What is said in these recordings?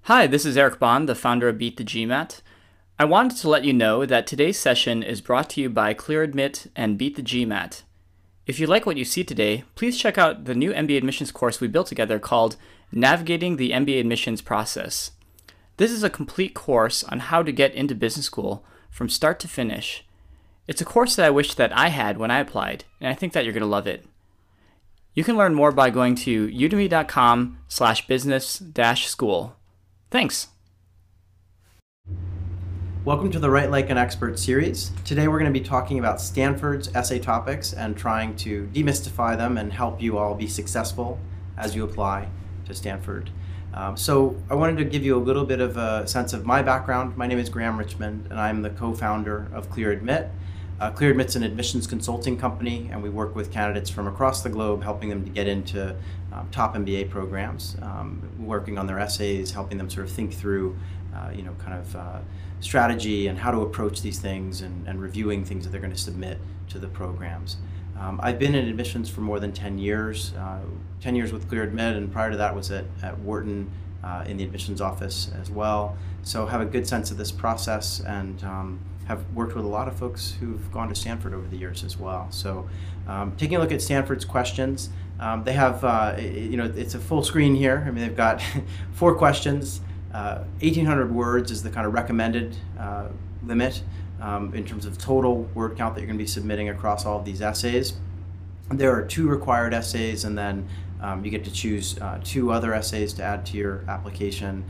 Hi, this is Eric Bond, the founder of Beat the GMAT. I wanted to let you know that today's session is brought to you by ClearAdmit and Beat the GMAT. If you like what you see today, please check out the new MBA admissions course we built together called Navigating the MBA Admissions Process. This is a complete course on how to get into business school from start to finish. It's a course that I wish that I had when I applied, and I think that you're going to love it. You can learn more by going to udemy.com/business-school. Thanks. Welcome to the Write Like an Expert series. Today we're going to be talking about Stanford's essay topics and trying to demystify them and help you all be successful as you apply to Stanford. So I wanted to give you a little bit of a sense of my background. My name is Graham Richmond and I'm the co-founder of ClearAdmit. ClearAdmit's an admissions consulting company, and we work with candidates from across the globe, helping them to get into top MBA programs, working on their essays, helping them sort of think through, strategy and how to approach these things, and reviewing things that they're going to submit to the programs. I've been in admissions for more than 10 years, 10 years with ClearAdmit, and prior to that was at Wharton in the admissions office as well. So have a good sense of this process, and have worked with a lot of folks who've gone to Stanford over the years as well. So taking a look at Stanford's questions, they have, it's a full screen here. I mean, they've got 4 questions. 1,800 words is the kind of recommended limit in terms of total word count that you're going to be submitting across all of these essays. There are 2 required essays, and then you get to choose 2 other essays to add to your application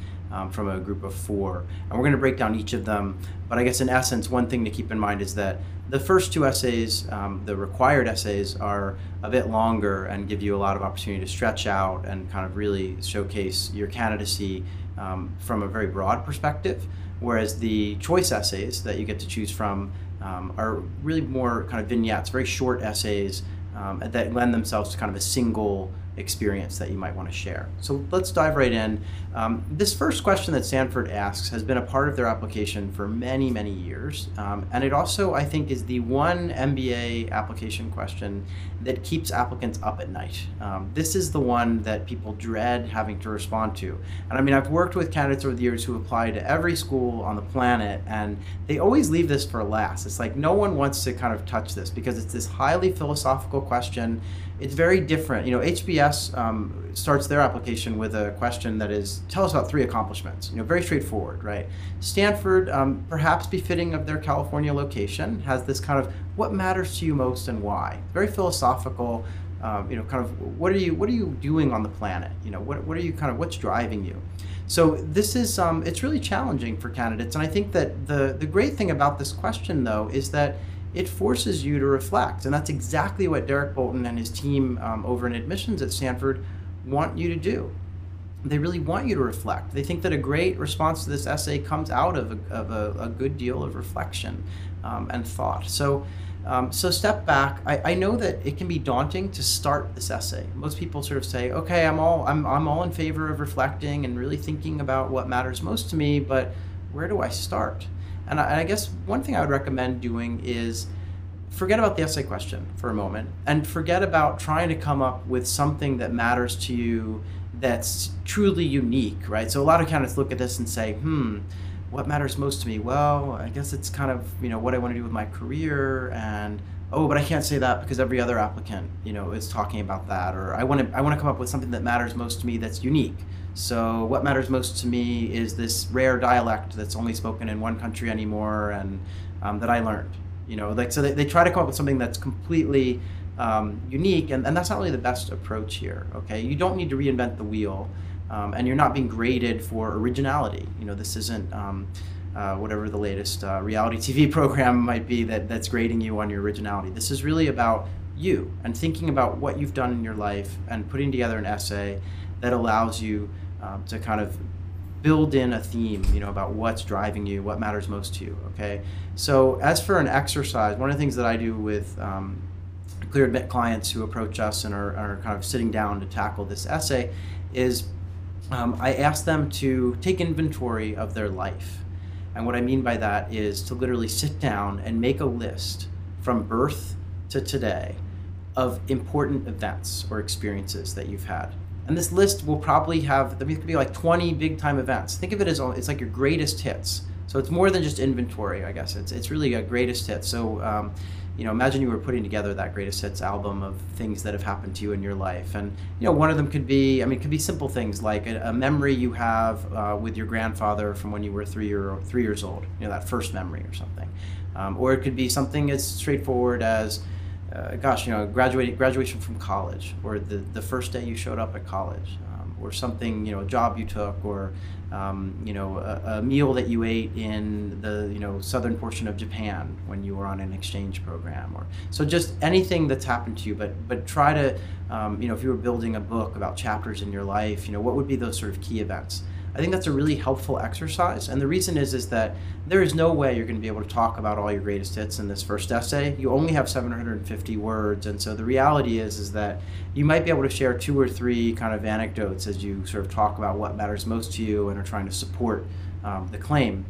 from a group of 4. And we're going to break down each of them, but I guess in essence, one thing to keep in mind is that the first 2 essays, the required essays, are a bit longer and give you a lot of opportunity to stretch out and kind of really showcase your candidacy from a very broad perspective, whereas the choice essays that you get to choose from are really more kind of vignettes, very short essays that lend themselves to kind of a single experience that you might want to share. So let's dive right in. This first question that Stanford asks has been a part of their application for many, many years. And it also, I think, is the one MBA application question that keeps applicants up at night. This is the one that people dread having to respond to. And I mean, I've worked with candidates over the years who apply to every school on the planet, and they always leave this for last. It's like no one wants to kind of touch this because it's this highly philosophical question. It's very different. You know, HBS starts their application with a question that is, tell us about 3 accomplishments. You know, very straightforward, right? Stanford, perhaps befitting of their California location, has this kind of, what matters to you most and why? Very philosophical, kind of, what are you doing on the planet? You know, what are you kind of, what's driving you? So this is, it's really challenging for candidates. And I think that the great thing about this question, though, is that it forces you to reflect. And that's exactly what Derek Bolton and his team over in admissions at Stanford want you to do. They really want you to reflect. They think that a great response to this essay comes out of a good deal of reflection and thought. So step back. I know that it can be daunting to start this essay. Most people sort of say, okay, I'm all in favor of reflecting and really thinking about what matters most to me, but where do I start? And I guess one thing I would recommend doing is forget about the essay question for a moment and forget about trying to come up with something that matters to you that's truly unique, right? So a lot of candidates look at this and say, what matters most to me? Well, I guess it's kind of, what I want to do with my career, and oh, but I can't say that because every other applicant, is talking about that, or I want to come up with something that matters most to me that's unique. So what matters most to me is this rare dialect that's only spoken in one country anymore, and that I learned. So they try to come up with something that's completely unique, and that's not really the best approach here. Okay, you don't need to reinvent the wheel, and you're not being graded for originality. This isn't whatever the latest reality TV program might be that's grading you on your originality. This is really about you and thinking about what you've done in your life and putting together an essay that allows you to kind of build in a theme, about what's driving you, what matters most to you, okay? So as for an exercise, one of the things that I do with ClearAdmit clients who approach us and are kind of sitting down to tackle this essay is I ask them to take inventory of their life. And what I mean by that is to literally sit down and make a list from birth to today of important events or experiences that you've had. And this list will probably have, it could be like 20 big time events. Think of it as, it's like your greatest hits. So it's more than just inventory, I guess. It's really a greatest hits. So, imagine you were putting together that greatest hits album of things that have happened to you in your life. And, one of them could be, it could be simple things like a memory you have with your grandfather from when you were 3 years old, that first memory or something. Or it could be something as straightforward as, graduation from college, or the first day you showed up at college, or something, a job you took, or a meal that you ate in the southern portion of Japan when you were on an exchange program, or so just anything that's happened to you. But try to, if you were building a book about chapters in your life, what would be those sort of key events? I think that's a really helpful exercise, and the reason is that there is no way you're going to be able to talk about all your greatest hits in this first essay. You only have 750 words, and so the reality is that you might be able to share 2 or 3 kind of anecdotes as you sort of talk about what matters most to you and are trying to support the claim.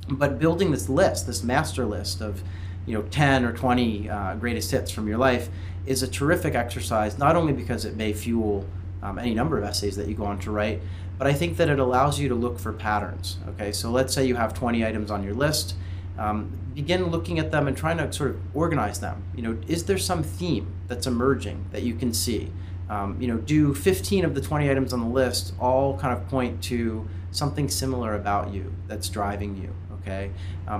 But building this list, this master list of 10 or 20 greatest hits from your life is a terrific exercise, not only because it may fuel any number of essays that you go on to write, but I think that it allows you to look for patterns. Okay, so let's say you have 20 items on your list. Begin looking at them and trying to sort of organize them. Is there some theme that's emerging that you can see? Do 15 of the 20 items on the list all kind of point to something similar about you that's driving you? Okay,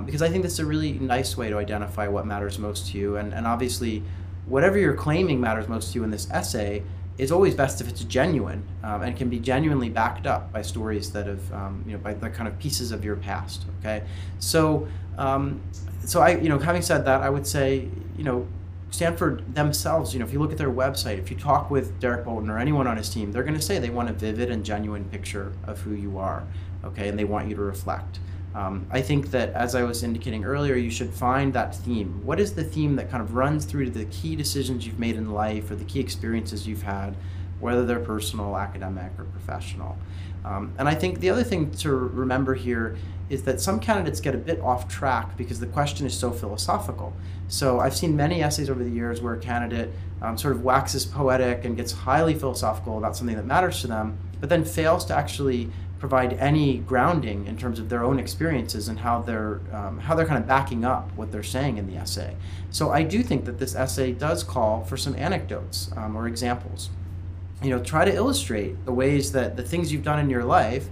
because I think that's a really nice way to identify what matters most to you. And obviously, whatever you're claiming matters most to you in this essay, it's always best if it's genuine and can be genuinely backed up by stories that have, by the kind of pieces of your past. Okay, so having said that, I would say, Stanford themselves, if you look at their website, if you talk with Derek Bolton or anyone on his team, they're going to say they want a vivid and genuine picture of who you are. Okay, and they want you to reflect. I think that, as I was indicating earlier, you should find that theme. What is the theme that kind of runs through to the key decisions you've made in life or the key experiences you've had, whether they're personal, academic, or professional? And I think the other thing to remember here is that some candidates get a bit off track because the question is so philosophical. So I've seen many essays over the years where a candidate sort of waxes poetic and gets highly philosophical about something that matters to them, but then fails to actually provide any grounding in terms of their own experiences and how they're kind of backing up what they're saying in the essay. So I do think that this essay does call for some anecdotes or examples. Try to illustrate the ways that the things you've done in your life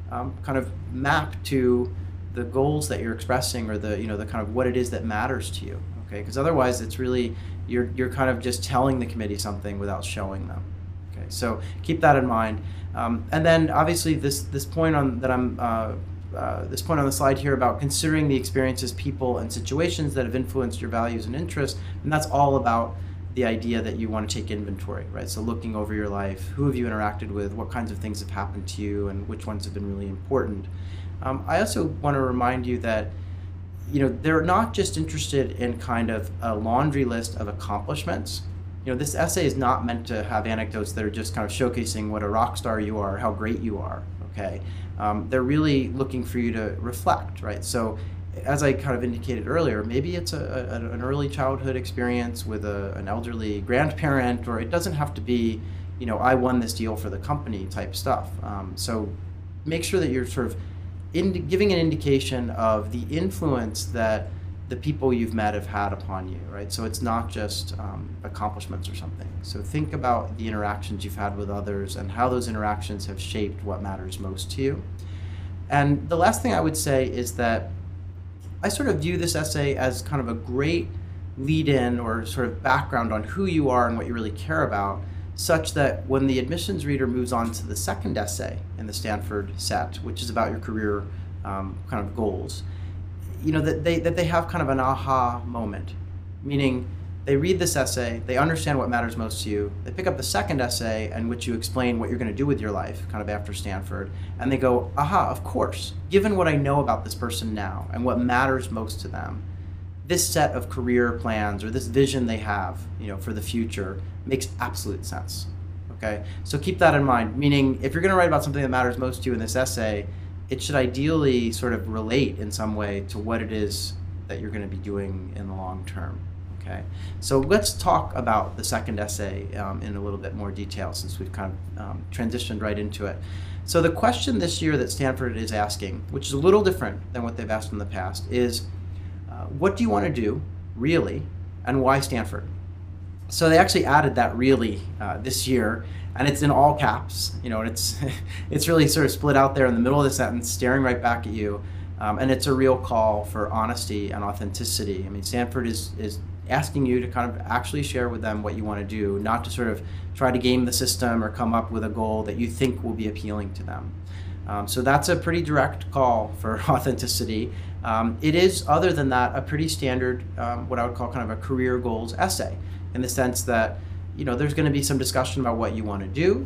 kind of map to the goals that you're expressing, or the kind of what it is that matters to you. Okay, because otherwise it's really you're kind of just telling the committee something without showing them. Okay, so keep that in mind. And then obviously this point on the slide here about considering the experiences, people, and situations that have influenced your values and interests, and that's all about the idea that you want to take inventory, right? So looking over your life, who have you interacted with, what kinds of things have happened to you, and which ones have been really important. I also want to remind you that they're not just interested in kind of a laundry list of accomplishments. This essay is not meant to have anecdotes that are just kind of showcasing what a rock star you are, how great you are, okay? They're really looking for you to reflect, right? So as I kind of indicated earlier, maybe it's an early childhood experience with an elderly grandparent, or it doesn't have to be, I won this deal for the company type stuff. So make sure that you're sort of giving an indication of the influence that the people you've met have had upon you, right? So it's not just accomplishments or something. So think about the interactions you've had with others and how those interactions have shaped what matters most to you. And the last thing I would say is that I sort of view this essay as kind of a great lead-in or sort of background on who you are and what you really care about, such that when the admissions reader moves on to the second essay in the Stanford set, which is about your career kind of goals, that they have kind of an aha moment, meaning they read this essay, they understand what matters most to you, they pick up the second essay in which you explain what you're going to do with your life, kind of after Stanford, and they go, aha, of course, given what I know about this person now and what matters most to them, this set of career plans or this vision they have, for the future makes absolute sense. Okay, so keep that in mind, meaning if you're going to write about something that matters most to you in this essay, it should ideally sort of relate in some way to what it is that you're going to be doing in the long term. Okay, so let's talk about the second essay in a little bit more detail, since we've kind of transitioned right into it. So the question this year that Stanford is asking, which is a little different than what they've asked in the past, is what do you want to do, really, and why Stanford? So they actually added that "really" this year, and it's in all caps, and it's really sort of split out there in the middle of the sentence, staring right back at you, and it's a real call for honesty and authenticity. I mean, Stanford is asking you to kind of actually share with them what you want to do, not to sort of try to game the system or come up with a goal that you think will be appealing to them. So that's a pretty direct call for authenticity. It is, other than that, a pretty standard, what I would call kind of a career goals essay, in the sense that there's going to be some discussion about what you want to do.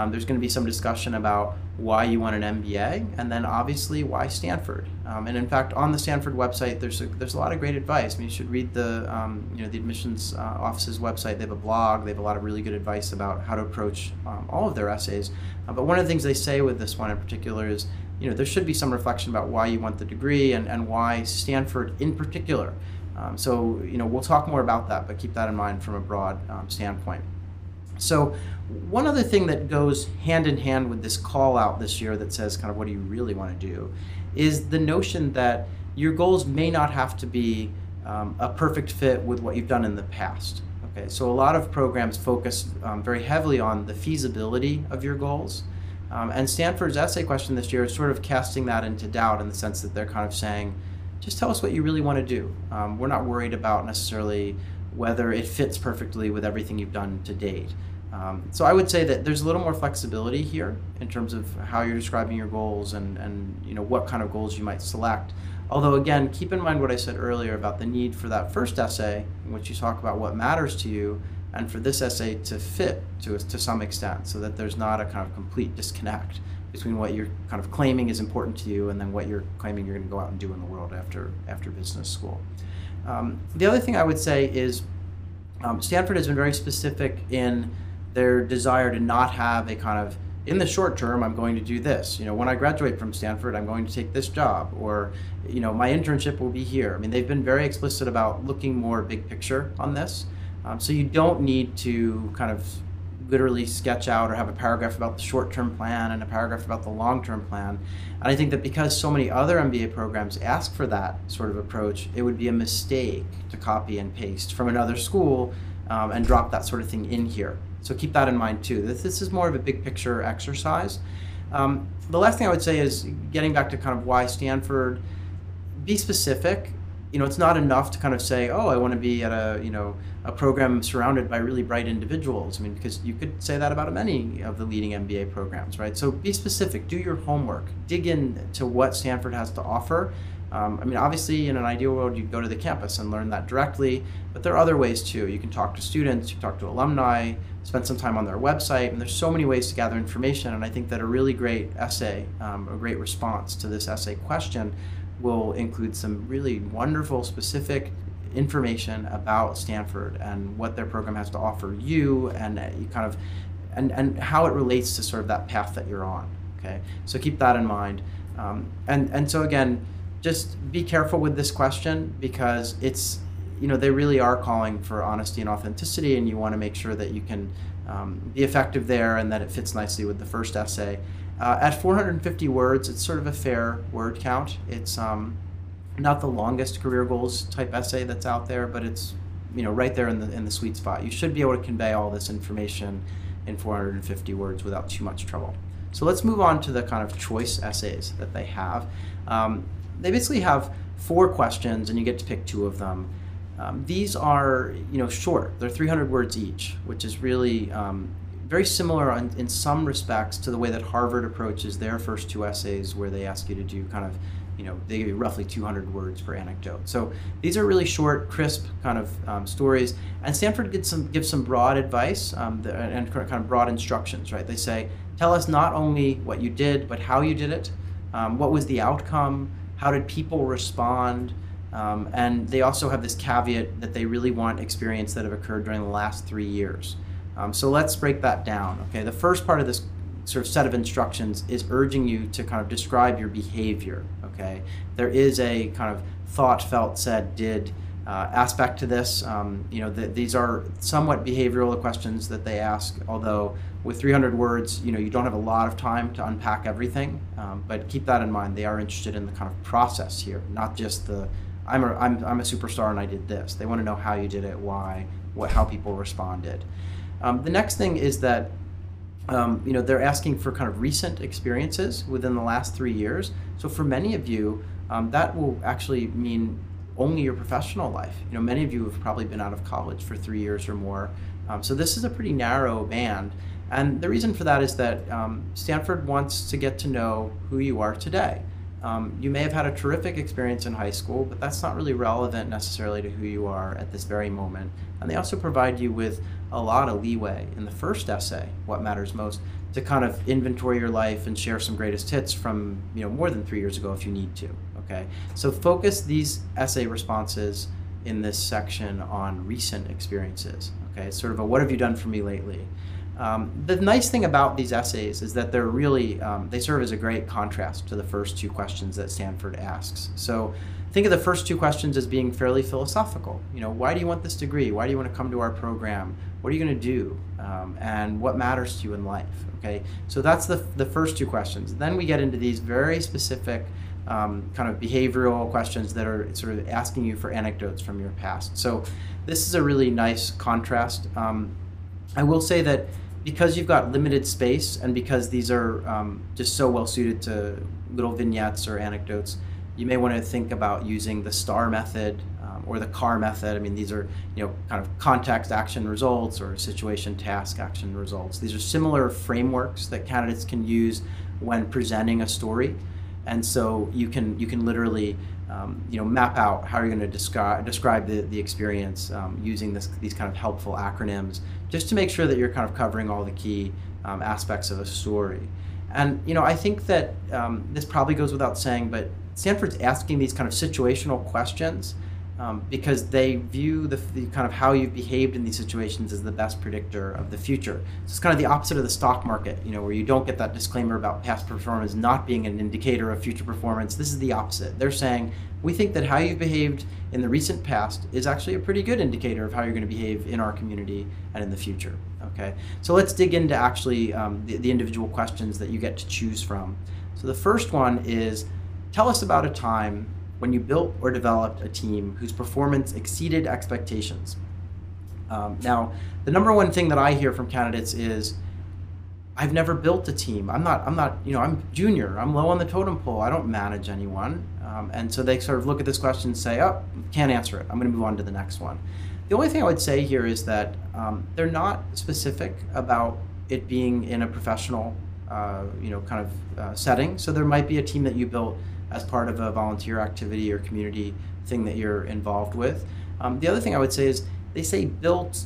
There's going to be some discussion about why you want an MBA, and then obviously why Stanford. And in fact, on the Stanford website, there's a lot of great advice. I mean, you should read the the admissions office's website. They have a blog. They have a lot of really good advice about how to approach all of their essays. But one of the things they say with this one in particular is, there should be some reflection about why you want the degree and why Stanford in particular. So we'll talk more about that, but keep that in mind from a broad standpoint. So one other thing that goes hand in hand with this call out this year that says kind of what do you really want to do is the notion that your goals may not have to be a perfect fit with what you've done in the past. Okay, so a lot of programs focus very heavily on the feasibility of your goals. And Stanford's essay question this year is sort of casting that into doubt, in the sense that they're kind of saying, just tell us what you really want to do. We're not worried about necessarily whether it fits perfectly with everything you've done to date. So I would say that there's a little more flexibility here in terms of how you're describing your goals and what kind of goals you might select. Although again, keep in mind what I said earlier about the need for that first essay, in which you talk about what matters to you, and for this essay to fit to some extent, so that there's not a kind of complete disconnect between what you're kind of claiming is important to you and then what you're claiming you're going to go out and do in the world after business school. The other thing I would say is Stanford has been very specific in their desire to not have a kind of, in the short term, I'm going to do this. When I graduate from Stanford, I'm going to take this job, or my internship will be here. I mean, they've been very explicit about looking more big picture on this. So you don't need to kind of literally sketch out or have a paragraph about the short-term plan and a paragraph about the long-term plan. And I think that because so many other MBA programs ask for that sort of approach, it would be a mistake to copy and paste from another school and drop that sort of thing in here. So keep that in mind too. This is more of a big picture exercise. The last thing I would say is, getting back to kind of why Stanford, be specific. It's not enough to kind of say, oh, I want to be at a program surrounded by really bright individuals. I mean, because you could say that about many of the leading MBA programs, right? So be specific, do your homework, dig into what Stanford has to offer. I mean, obviously, in an ideal world, you'd go to the campus and learn that directly, but there are other ways too. You can talk to students, you can talk to alumni, spend some time on their website, and there's so many ways to gather information. And I think that a really great essay, a great response to this essay question, will include some really wonderful, specific information about Stanford and what their program has to offer you, and you kind of, and how it relates to sort of that path that you're on. Okay, so keep that in mind. And so again, just be careful with this question, because it's, they really are calling for honesty and authenticity, and you want to make sure that you can be effective there and that it fits nicely with the first essay. At 450 words, it's sort of a fair word count. It's not the longest career goals type essay that's out there, but it's right there in the sweet spot. You should be able to convey all this information in 450 words without too much trouble. So let's move on to the kind of choice essays that they have. They basically have 4 questions, and you get to pick 2 of them. These are short. They're 300 words each, which is really very similar in some respects to the way that Harvard approaches their first 2 essays, where they ask you to do kind of, they give you roughly 200 words per anecdote. So these are really short, crisp kind of stories. And Stanford gives some broad advice and kind of broad instructions, right? They say, tell us not only what you did, but how you did it. What was the outcome? How did people respond? And they also have this caveat that they really want experience that have occurred during the last 3 years. So let's break that down. Okay, the first part of this sort of set of instructions is urging you to kind of describe your behavior. Okay, there is a kind of thought, felt, said, did aspect to this. These are somewhat behavioral questions that they ask, although with 300 words, you don't have a lot of time to unpack everything, but keep that in mind. They are interested in the kind of process here, not just the, I'm a superstar and I did this. They want to know how you did it, why, how people responded. The next thing is that they're asking for kind of recent experiences within the last 3 years. So for many of you, that will actually mean only your professional life. Many of you have probably been out of college for 3 years or more. So this is a pretty narrow band. And the reason for that is that Stanford wants to get to know who you are today. You may have had a terrific experience in high school, but that's not really relevant necessarily to who you are at this very moment. And they also provide you with a lot of leeway in the first essay, What Matters Most, to kind of inventory your life and share some greatest hits from more than 3 years ago if you need to. Okay, so focus these essay responses in this section on recent experiences. Okay, it's sort of a what have you done for me lately. The nice thing about these essays is that they're really, they serve as a great contrast to the first two questions that Stanford asks. So think of the first two questions as being fairly philosophical. Why do you want this degree? Why do you want to come to our program? What are you going to do? And what matters to you in life? Okay, so that's the first two questions. Then we get into these very specific kind of behavioral questions that are sort of asking you for anecdotes from your past. So this is a really nice contrast. I will say that because you've got limited space and because these are just so well suited to little vignettes or anecdotes, you may want to think about using the STAR method or the CAR method. I mean, these are kind of context, action, results, or situation, task, action, results. These are similar frameworks that candidates can use when presenting a story, and so you can literally map out how you're going to describe the experience using these kind of helpful acronyms, just to make sure that you're kind of covering all the key aspects of a story. And I think that this probably goes without saying, but Stanford's asking these kind of situational questions because they view the kind of how you've behaved in these situations as the best predictor of the future. So it's kind of the opposite of the stock market, where you don't get that disclaimer about past performance not being an indicator of future performance. This is the opposite. They're saying, we think that how you've behaved in the recent past is actually a pretty good indicator of how you're going to behave in our community and in the future. Okay, so let's dig into actually the individual questions that you get to choose from. So the first one is, tell us about a time when you built or developed a team whose performance exceeded expectations. Now, the number one thing that I hear from candidates is, I've never built a team. I'm junior. I'm low on the totem pole. I don't manage anyone. And so they sort of look at this question and say, oh, can't answer it. I'm going to move on to the next one. The only thing I would say here is that they're not specific about it being in a professional, setting. So there might be a team that you built as part of a volunteer activity or community thing that you're involved with. The other thing I would say is they say built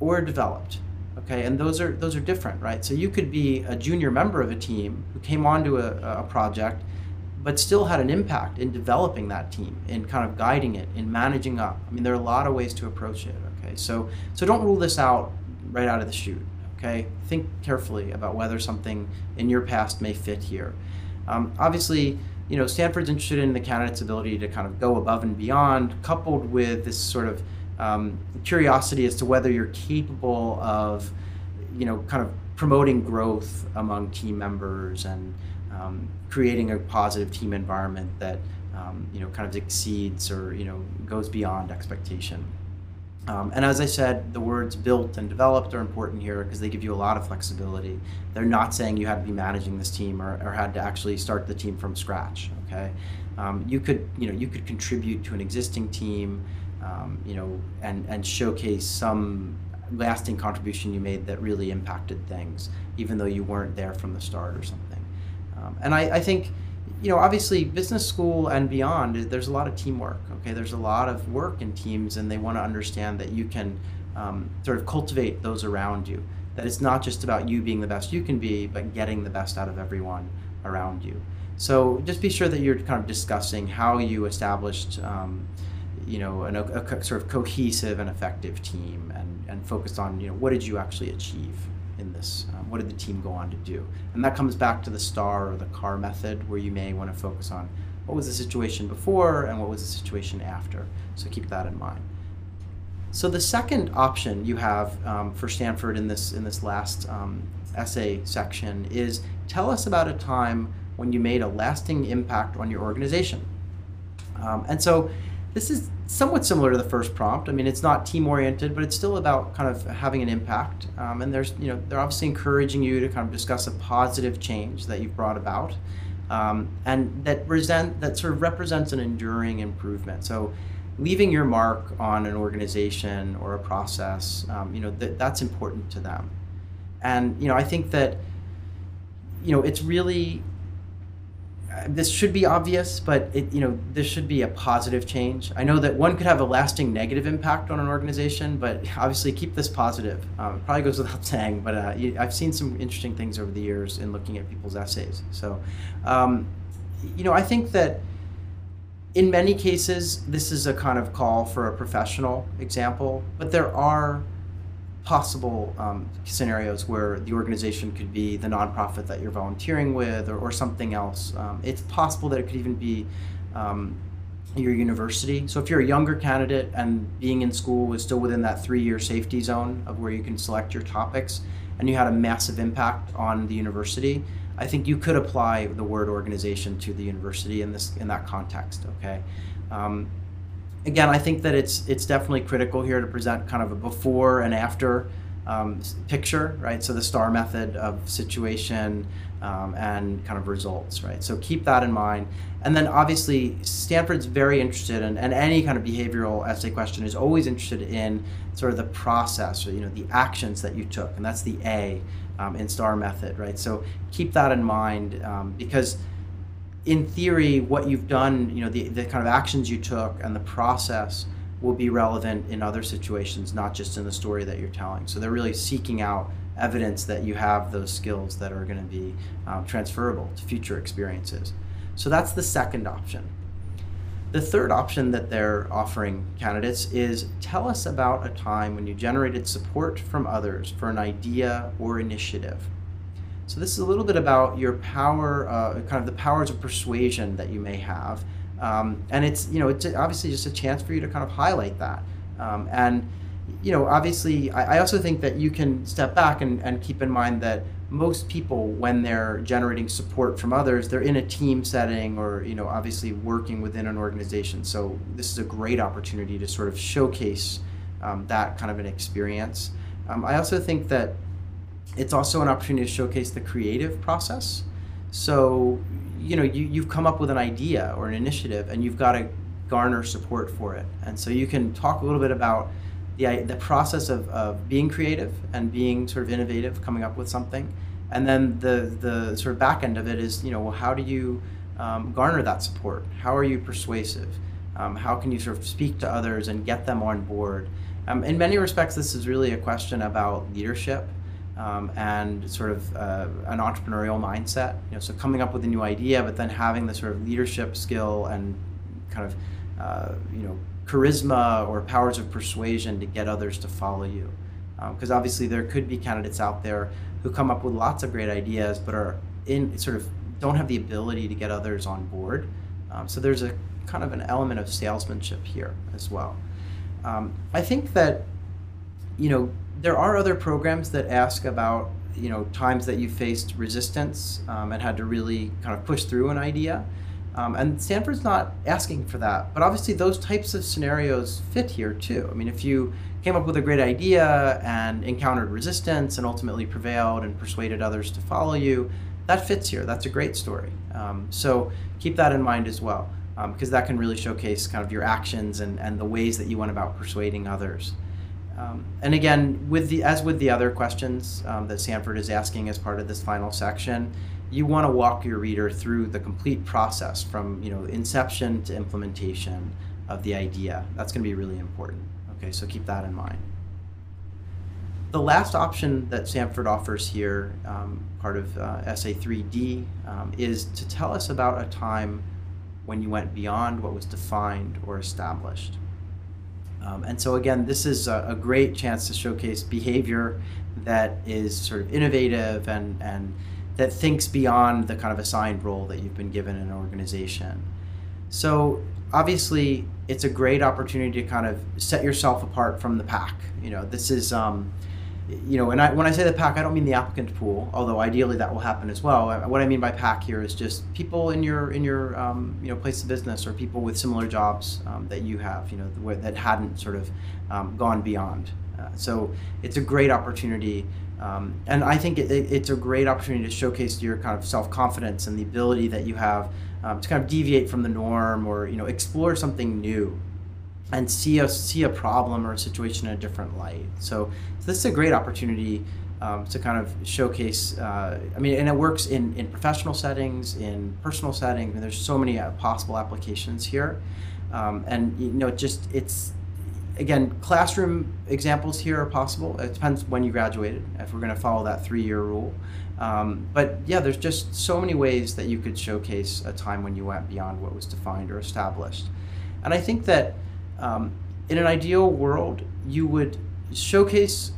or developed. Okay, and those are different, right? So you could be a junior member of a team who came onto a project, but still had an impact in developing that team, in kind of guiding it, in managing up. I mean, there are a lot of ways to approach it. Okay, so don't rule this out right out of the chute. Okay, think carefully about whether something in your past may fit here. Obviously, Stanford's interested in the candidate's ability to kind of go above and beyond, coupled with this sort of curiosity as to whether you're capable of, kind of promoting growth among team members and creating a positive team environment that, kind of exceeds or, goes beyond expectation. And as I said, the words built and developed are important here because they give you a lot of flexibility. They're not saying you had to be managing this team or had to actually start the team from scratch. Okay, you could contribute to an existing team, and showcase some lasting contribution you made that really impacted things, even though you weren't there from the start or something. And I think, obviously business school and beyond, there's a lot of teamwork. Okay, there's a lot of work in teams, and they want to understand that you can sort of cultivate those around you. That it's not just about you being the best you can be, but getting the best out of everyone around you. So just be sure that you're kind of discussing how you established, a sort of cohesive and effective team, and focused on, what did you actually achieve in this? What did the team go on to do? And that comes back to the STAR or the CAR method, where you may want to focus on what was the situation before and what was the situation after. So keep that in mind. So the second option you have for Stanford in this last essay section is tell us about a time when you made a lasting impact on your organization. And so this is somewhat similar to the first prompt. I mean, it's not team-oriented, but it's still about kind of having an impact. And they're obviously encouraging you to kind of discuss a positive change that you've brought about, and that sort of represents an enduring improvement. So leaving your mark on an organization or a process, that's important to them. And I think that it's really, this should be obvious, but this should be a positive change. I know that one could have a lasting negative impact on an organization, but obviously keep this positive. It probably goes without saying, but I've seen some interesting things over the years in looking at people's essays. So, I think that in many cases, this is a kind of call for a professional example, but there are possible scenarios where the organization could be the nonprofit that you're volunteering with, or something else. It's possible that it could even be your university. So if you're a younger candidate and being in school is still within that 3-year safety zone of where you can select your topics, and you had a massive impact on the university, I think you could apply the word organization to the university in that context. Okay. Again, I think that it's definitely critical here to present kind of a before and after picture, right? So the STAR method of situation and kind of results, right? So keep that in mind. And then obviously Stanford's very interested in, and any kind of behavioral essay question is always interested in sort of the process, or the actions that you took, and that's the A in STAR method, right? So keep that in mind, because in theory, what you've done, the kind of actions you took and the process will be relevant in other situations, not just in the story that you're telling. So they're really seeking out evidence that you have those skills that are going to be transferable to future experiences. So that's the second option. The third option that they're offering candidates is tell us about a time when you generated support from others for an idea or initiative. So this is a little bit about your power, kind of the powers of persuasion that you may have, and it's obviously just a chance for you to kind of highlight that. And obviously, I also think that you can step back and keep in mind that most people, when they're generating support from others, they're in a team setting, or obviously working within an organization. So this is a great opportunity to sort of showcase that kind of an experience. I also think that it's also an opportunity to showcase the creative process. So, you've come up with an idea or an initiative, and you've got to garner support for it. And so you can talk a little bit about the process of being creative and being sort of innovative, coming up with something. And then the sort of back end of it is, well, how do you garner that support? How are you persuasive? How can you sort of speak to others and get them on board? In many respects, this is really a question about leadership. And sort of an entrepreneurial mindset, so coming up with a new idea, but then having the sort of leadership skill and kind of, charisma or powers of persuasion to get others to follow you. Because obviously there could be candidates out there who come up with lots of great ideas, but don't have the ability to get others on board. So there's a kind of an element of salesmanship here as well. I think that, there are other programs that ask about, times that you faced resistance and had to really kind of push through an idea. And Stanford's not asking for that. But obviously those types of scenarios fit here too. I mean, if you came up with a great idea and encountered resistance and ultimately prevailed and persuaded others to follow you, that fits here. That's a great story. So keep that in mind as well, because that can really showcase kind of your actions and the ways that you went about persuading others. And again, as with the other questions that Stanford is asking as part of this final section, you want to walk your reader through the complete process from inception to implementation of the idea. That's going to be really important. Okay, so keep that in mind. The last option that Stanford offers here, part of Essay 3D, is to tell us about a time when you went beyond what was defined or established. And so again, this is a great chance to showcase behavior that is sort of innovative and that thinks beyond the kind of assigned role that you've been given in an organization. So obviously, it's a great opportunity to kind of set yourself apart from the pack. This is, and when I say the pack, I don't mean the applicant pool, although ideally that will happen as well. What I mean by pack here is just people in your place of business, or people with similar jobs that you have, that hadn't sort of gone beyond. So it's a great opportunity, and I think it's a great opportunity to showcase your kind of self-confidence and the ability that you have to kind of deviate from the norm, or explore something new and see a problem or a situation in a different light. So this is a great opportunity to kind of showcase. And it works in professional settings, in personal settings. I mean, there's so many possible applications here, it's again, classroom examples here are possible. It depends when you graduated, if we're going to follow that 3-year rule. But yeah, there's just so many ways that you could showcase a time when you went beyond what was defined or established. And I think that in an ideal world, you would showcase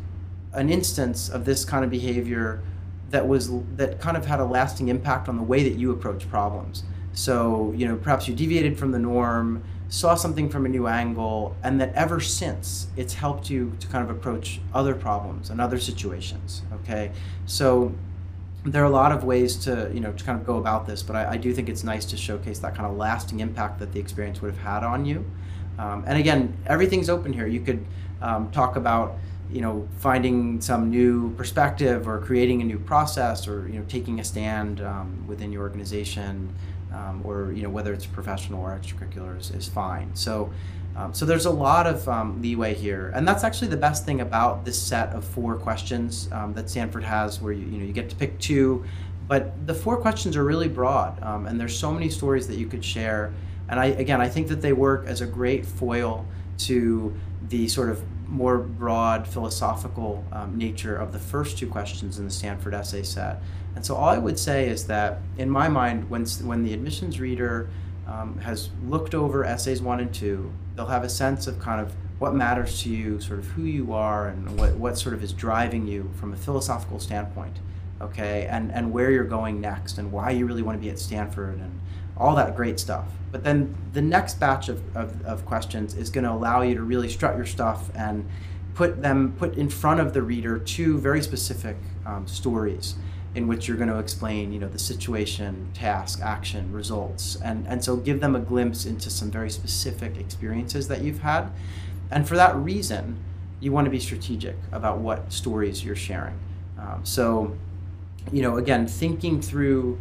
an instance of this kind of behavior that kind of had a lasting impact on the way that you approach problems. So, perhaps you deviated from the norm, saw something from a new angle, and that ever since it's helped you to kind of approach other problems and other situations. Okay, so there are a lot of ways to kind of go about this, but I do think it's nice to showcase that kind of lasting impact that the experience would have had on you. And again, everything's open here. You could talk about finding some new perspective, or creating a new process, or taking a stand within your organization, or whether it's professional or extracurricular is fine. So there's a lot of leeway here, and that's actually the best thing about this set of 4 questions that Stanford has, where you get to pick 2, but the 4 questions are really broad, and there's so many stories that you could share. And I think that they work as a great foil to the sort of more broad philosophical nature of the first 2 questions in the Stanford essay set. And so all I would say is that, in my mind, when the admissions reader has looked over essays 1 and 2, they'll have a sense of kind of what matters to you, sort of who you are, and what sort of is driving you from a philosophical standpoint, okay, and where you're going next, and why you really want to be at Stanford, and all that great stuff. But then the next batch of questions is going to allow you to really strut your stuff and put in front of the reader 2 very specific stories in which you're going to explain, the situation, task, action, results, and so give them a glimpse into some very specific experiences that you've had. And for that reason, you want to be strategic about what stories you're sharing. Again, thinking through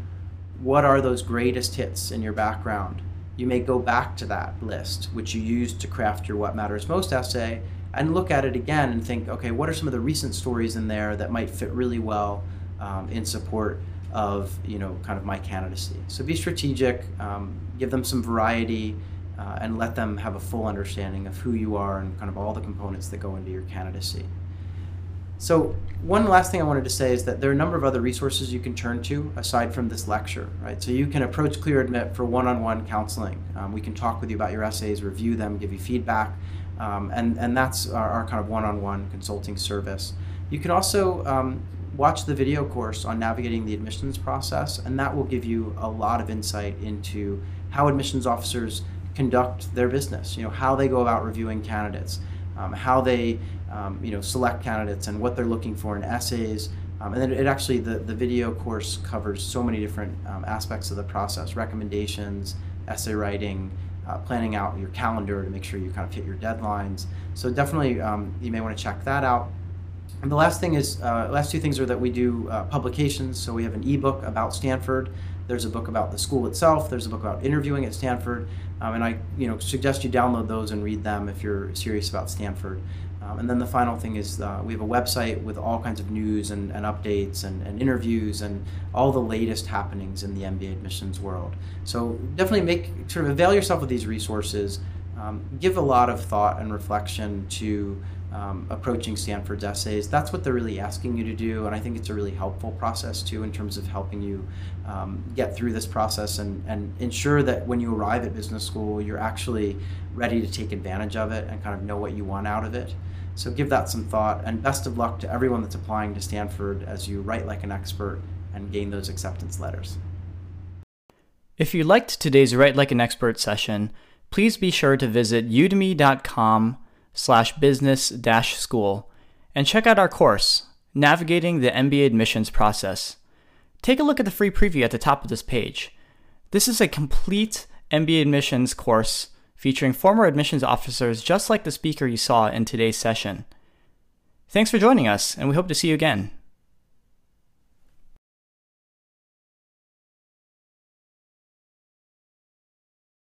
what are those greatest hits in your background. You may go back to that list, which you used to craft your What Matters Most essay, and look at it again and think, okay, what are some of the recent stories in there that might fit really well in support of kind of my candidacy. So be strategic, give them some variety, and let them have a full understanding of who you are and kind of all the components that go into your candidacy. So one last thing I wanted to say is that there are a number of other resources you can turn to aside from this lecture, right? So you can approach ClearAdmit for one-on-one counseling. We can talk with you about your essays, review them, give you feedback, and that's our kind of one-on-one consulting service. You can also watch the video course on navigating the admissions process, and that will give you a lot of insight into how admissions officers conduct their business, how they go about reviewing candidates, how they select candidates, and what they're looking for in essays. And then the video course covers so many different aspects of the process: recommendations, essay writing, planning out your calendar to make sure you kind of hit your deadlines. So definitely you may want to check that out. And the last 2 things are that we do publications. So we have an ebook about Stanford. There's a book about the school itself. There's a book about interviewing at Stanford. And I suggest you download those and read them if you're serious about Stanford. And then the final thing is we have a website with all kinds of news and updates and interviews and all the latest happenings in the MBA admissions world. So definitely avail yourself of these resources. Give a lot of thought and reflection to approaching Stanford's essays. That's what they're really asking you to do, and I think it's a really helpful process too in terms of helping you get through this process and ensure that when you arrive at business school, you're actually ready to take advantage of it and kind of know what you want out of it. So give that some thought, and best of luck to everyone that's applying to Stanford as you write like an expert and gain those acceptance letters. If you liked today's Write Like an Expert session, please be sure to visit udemy.com/business-school and check out our course, Navigating the MBA Admissions Process. Take a look at the free preview at the top of this page. This is a complete MBA admissions course featuring former admissions officers just like the speaker you saw in today's session. Thanks for joining us, and we hope to see you again.